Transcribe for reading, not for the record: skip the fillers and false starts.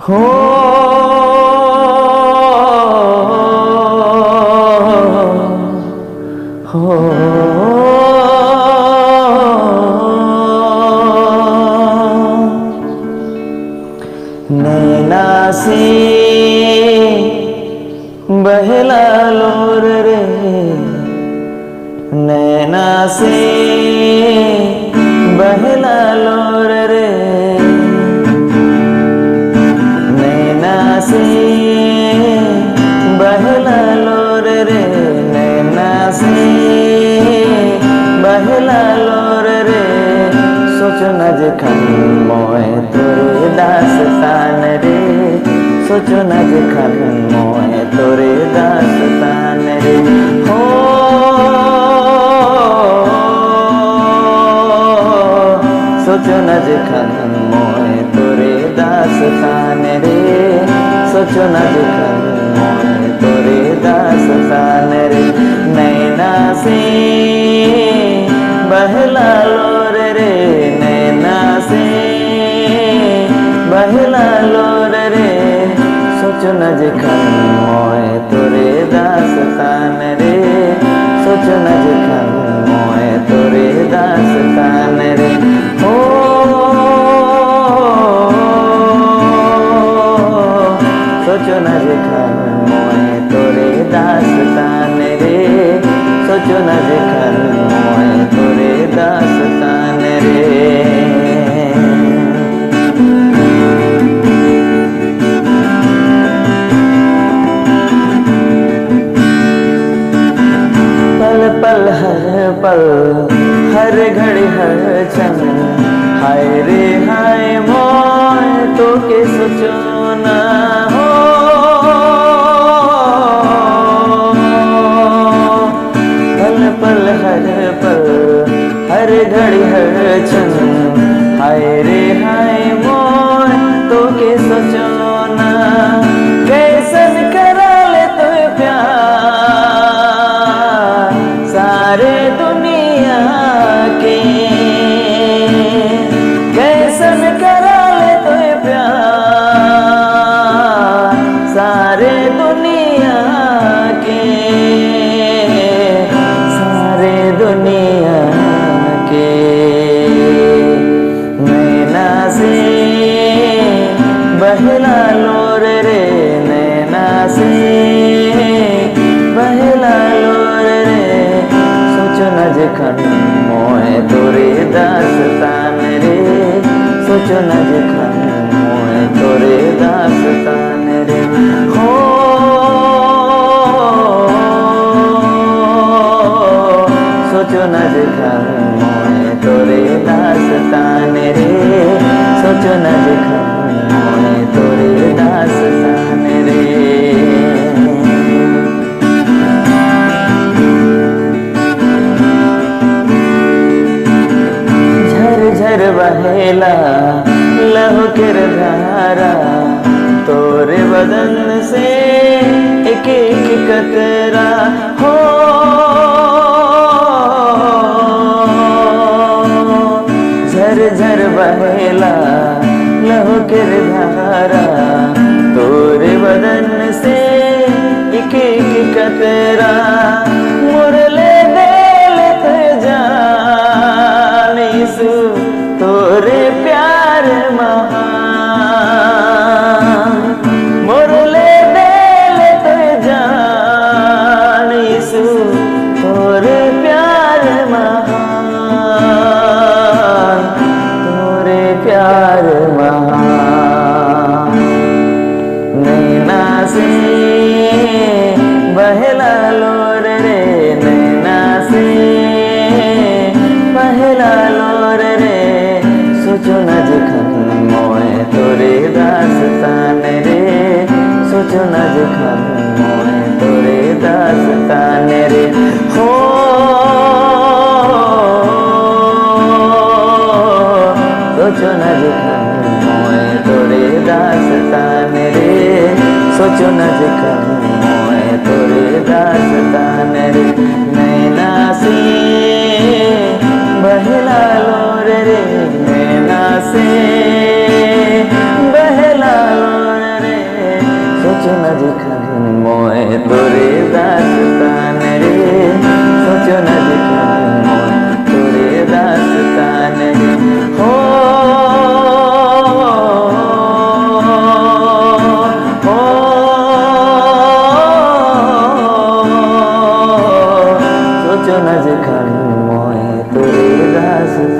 हो हो नैना से बहला लोर रे, नैना से बहला लोर रे, नैना से बहला लोर रे, नैना से बहला लोर रे। सोचो न जखन मोए तोरे दास्तान रे, सोचो न जखन मोए तोरे दास्तान रे। हो सोचो न जखन मोए तोरे दास्तान रे, सोचो न जखन मोए तोरे दास्तान रे। नैना से बहला लोर रे, नैना से बहला लोर रे। सोचो न जखन मोए तोरे दास्तान रे, सोचो न जखन मोए तोरे दास्तान रे। हो सोचो न जखन मोए तोरे दास्तान रे, सोचो न जखन मोए तोरे दास्तान रे। पल पल हर पल, हर घड़ी हर क्षण, हाय रे हाय मोए तो के सोचो ना। हो पल पल हर पल, हर घड़ी हर क्षण, हाय रे हाय मोए तो के सोचो ना। कैसन करा ले तो प्यार सारे दुनिया के, कैसन करा ले तो प्यार सारे दुनिया के, सारे दुनिया के। नैना से बहला लोर रे, नैना से बहला लोर रे। सोचो न जखन मोए तोरे दास्तान रे, सोचो न जखन मोए तोरे दास्तान रे। हो सोचो न जखन मोए तोरे दास्तान रे, सोचो न जखन मोए तोरे दास्तान रे। झर बहेला लहू के धारा, तोरे बदन से एक एक कतरा। हो झर झर बहेला लहू के धारा, तोरे बदन से एक एक कतरा। मुरले देल जानिसु तोरे प्यार महान, मुरले देल जानिसु तोरे प्यार महान, तोरे प्यार महान। नैना से बहला लोर रे, नैना से बहला लोर रे। सोचो न जखन मोए तोरे दास्तान रे, सोचो न जखन मोए तोरे दास्तान रे। हो सोचो न जखन मोए तोरे दास्तान रे, सोचो न जखन मोए तोरे दास्तान रे। नैना से बहला लोर रे, नैना से बहला लोर सूचना जेखान मय तोरे दास्तान रे सूचना जेखान मय तोरे दास्तान रे हो सूचना जेखान मय तोरे दास्तान